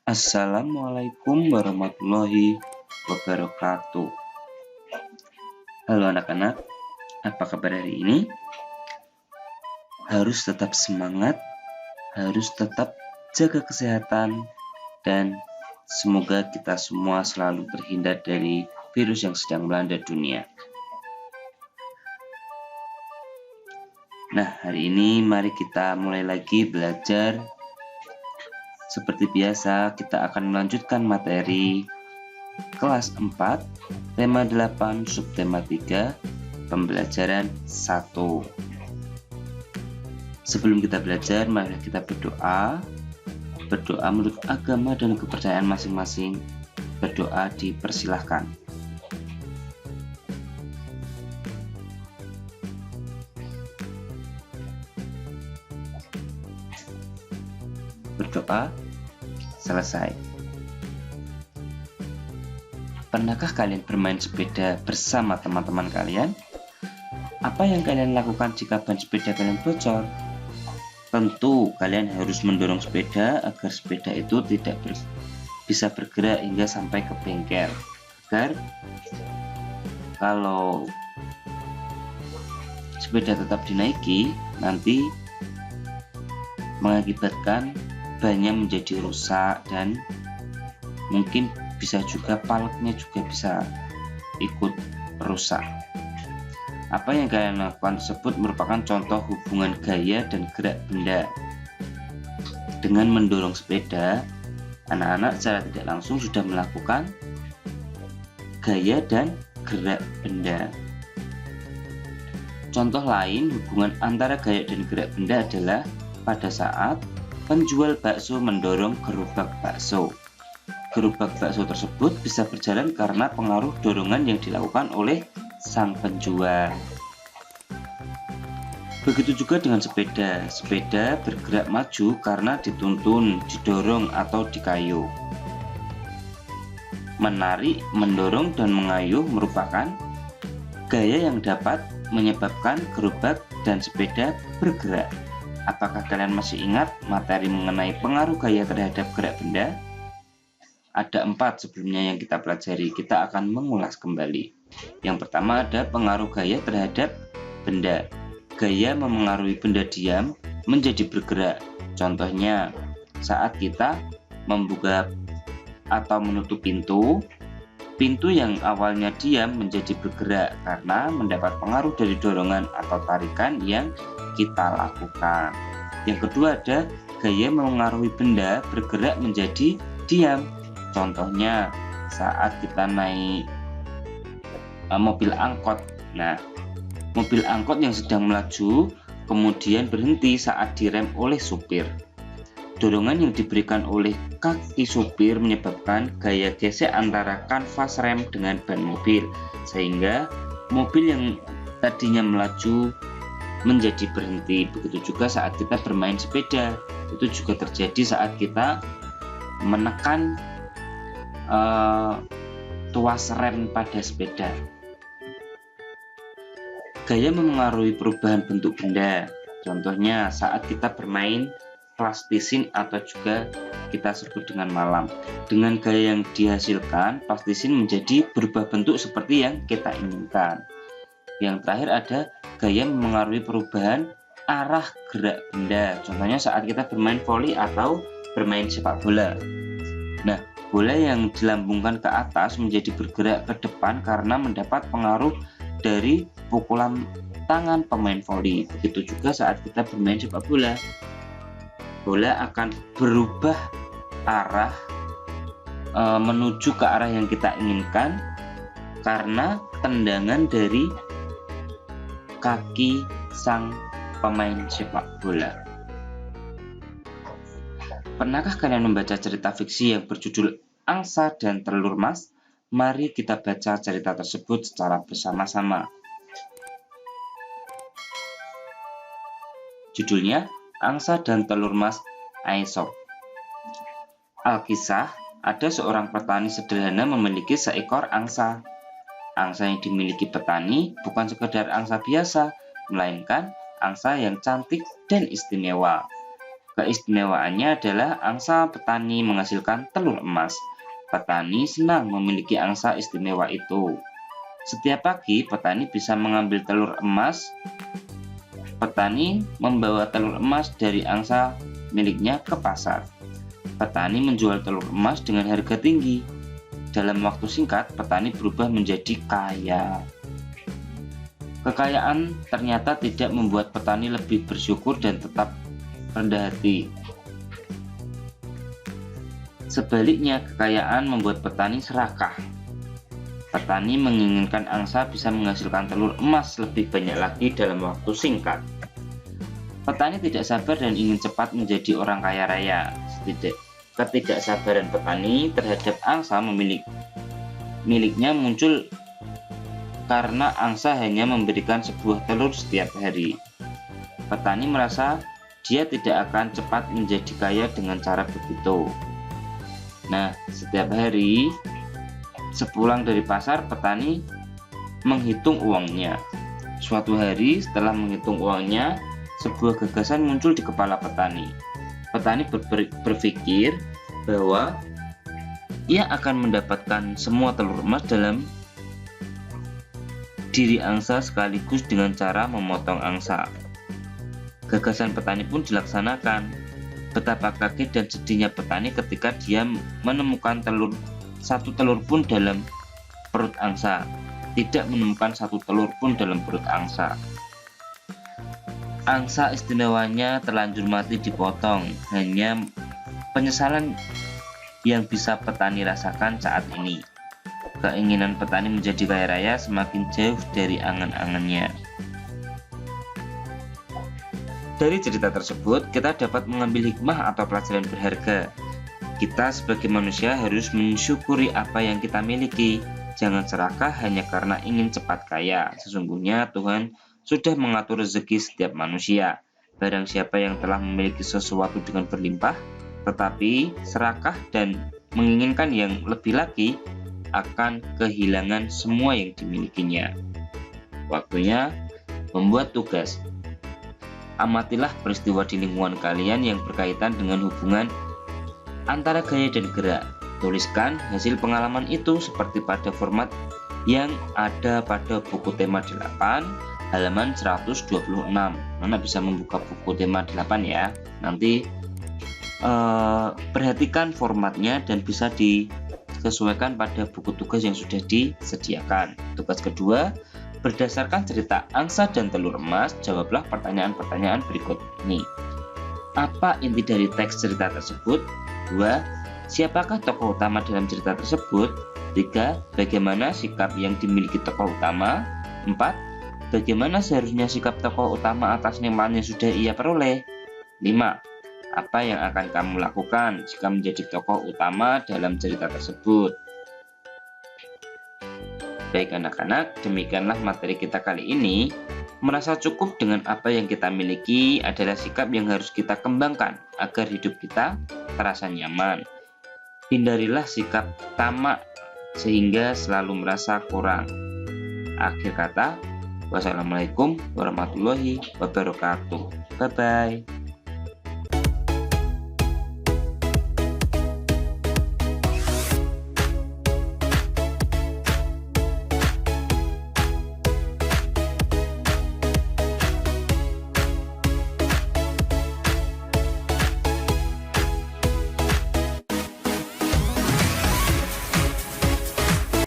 Assalamualaikum warahmatullahi wabarakatuh. Halo anak-anak, apa kabar hari ini? Harus tetap semangat, harus tetap jaga kesehatan, dan semoga kita semua selalu terhindar dari virus yang sedang melanda dunia. Nah, hari ini mari kita mulai lagi belajar. Seperti biasa, kita akan melanjutkan materi kelas 4, tema 8, subtema 3, pembelajaran 1. Sebelum kita belajar, mari kita berdoa. Berdoa menurut agama dan kepercayaan masing-masing. Berdoa dipersilahkan. Berdoa selesai. Pernahkah kalian bermain sepeda bersama teman-teman kalian? Apa yang kalian lakukan jika ban sepeda kalian bocor? Tentu kalian harus mendorong sepeda agar sepeda itu tidak bisa bergerak hingga sampai ke bengkel, agar kalau sepeda tetap dinaiki nanti mengakibatkan bannya menjadi rusak dan mungkin bisa juga paleknya juga bisa ikut rusak. Apa yang kalian lakukan tersebut merupakan contoh hubungan gaya dan gerak benda. Dengan mendorong sepeda, anak-anak secara tidak langsung sudah melakukan gaya dan gerak benda. Contoh lain hubungan antara gaya dan gerak benda adalah pada saat penjual bakso mendorong gerobak bakso. Gerobak bakso tersebut bisa berjalan karena pengaruh dorongan yang dilakukan oleh sang penjual. Begitu juga dengan sepeda. Sepeda bergerak maju karena dituntun, didorong, atau dikayuh. Menarik, mendorong, dan mengayuh merupakan gaya yang dapat menyebabkan gerobak dan sepeda bergerak. Apakah kalian masih ingat materi mengenai pengaruh gaya terhadap gerak benda? Ada 4 sebelumnya yang kita pelajari, kita akan mengulas kembali. Yang pertama ada pengaruh gaya terhadap benda. Gaya memengaruhi benda diam menjadi bergerak. Contohnya, saat kita membuka atau menutup pintu, pintu yang awalnya diam menjadi bergerak karena mendapat pengaruh dari dorongan atau tarikan yang kita lakukan. Yang kedua ada gaya memengaruhi benda bergerak menjadi diam. Contohnya saat kita naik mobil angkot. Nah, mobil angkot yang sedang melaju kemudian berhenti saat direm oleh supir. Dorongan yang diberikan oleh kaki supir menyebabkan gaya gesek antara kanvas rem dengan ban mobil, sehingga mobil yang tadinya melaju menjadi berhenti. Begitu juga saat kita bermain sepeda, itu juga terjadi saat kita menekan tuas rem pada sepeda. Gaya memengaruhi perubahan bentuk benda. Contohnya saat kita bermain plastisin atau juga kita sebut dengan malam. Dengan gaya yang dihasilkan, plastisin menjadi berubah bentuk seperti yang kita inginkan. Yang terakhir ada gaya memengaruhi perubahan arah gerak benda. Contohnya saat kita bermain voli atau bermain sepak bola. Nah, bola yang dilambungkan ke atas menjadi bergerak ke depan karena mendapat pengaruh dari pukulan tangan pemain voli. Begitu juga saat kita bermain sepak bola. Bola akan berubah arah menuju ke arah yang kita inginkan karena tendangan dari kaki sang pemain sepak bola. Pernahkah kalian membaca cerita fiksi yang berjudul Angsa dan Telur Mas? Mari kita baca cerita tersebut secara bersama-sama. Judulnya Angsa dan Telur Mas Aesop. Alkisah, ada seorang petani sederhana memiliki seekor angsa. Angsa yang dimiliki petani bukan sekedar angsa biasa, melainkan angsa yang cantik dan istimewa. Keistimewaannya adalah angsa petani menghasilkan telur emas. Petani senang memiliki angsa istimewa itu. Setiap pagi, petani bisa mengambil telur emas. Petani membawa telur emas dari angsa miliknya ke pasar. Petani menjual telur emas dengan harga tinggi. Dalam waktu singkat, petani berubah menjadi kaya. Kekayaan ternyata tidak membuat petani lebih bersyukur dan tetap rendah hati. Sebaliknya, kekayaan membuat petani serakah. Petani menginginkan angsa bisa menghasilkan telur emas lebih banyak lagi dalam waktu singkat. Petani tidak sabar dan ingin cepat menjadi orang kaya raya. Ketidaksabaran petani terhadap angsa miliknya muncul karena angsa hanya memberikan sebuah telur setiap hari. Petani merasa dia tidak akan cepat menjadi kaya dengan cara begitu. Nah, setiap hari sepulang dari pasar, petani menghitung uangnya. Suatu hari setelah menghitung uangnya, sebuah gagasan muncul di kepala petani. Petani berpikir bahwa ia akan mendapatkan semua telur emas dalam diri angsa sekaligus dengan cara memotong angsa. Gagasan petani pun dilaksanakan. Betapa kaget dan sedihnya petani ketika dia menemukan satu telur pun dalam perut angsa. Tidak menemukan satu telur pun dalam perut angsa. Angsa istimewanya terlanjur mati dipotong. Hanya penyesalan yang bisa petani rasakan saat ini. Keinginan petani menjadi kaya raya semakin jauh dari angan-angannya. Dari cerita tersebut, kita dapat mengambil hikmah atau pelajaran berharga. Kita sebagai manusia harus mensyukuri apa yang kita miliki. Jangan serakah hanya karena ingin cepat kaya. Sesungguhnya Tuhan sudah mengatur rezeki setiap manusia. Barang siapa yang telah memiliki sesuatu dengan berlimpah, tetapi serakah dan menginginkan yang lebih lagi, akan kehilangan semua yang dimilikinya. Waktunya membuat tugas. Amatilah peristiwa di lingkungan kalian yang berkaitan dengan hubungan antara gaya dan gerak. Tuliskan hasil pengalaman itu seperti pada format yang ada pada buku tema 8 halaman 126. Nona bisa membuka buku tema 8 ya. Nanti perhatikan formatnya dan bisa disesuaikan pada buku tugas yang sudah disediakan. Tugas kedua, berdasarkan cerita angsa dan telur emas, jawablah pertanyaan-pertanyaan berikut ini. Apa inti dari teks cerita tersebut? 2. Siapakah tokoh utama dalam cerita tersebut? 3. Bagaimana sikap yang dimiliki tokoh utama? 4. Bagaimana seharusnya sikap tokoh utama atas nikmat yang sudah ia peroleh? 5. Apa yang akan kamu lakukan jika menjadi tokoh utama dalam cerita tersebut? Baik anak-anak, demikianlah materi kita kali ini. Merasa cukup dengan apa yang kita miliki adalah sikap yang harus kita kembangkan agar hidup kita terasa nyaman. Hindarilah sikap tamak sehingga selalu merasa kurang. Akhir kata, wassalamualaikum warahmatullahi wabarakatuh. Bye-bye.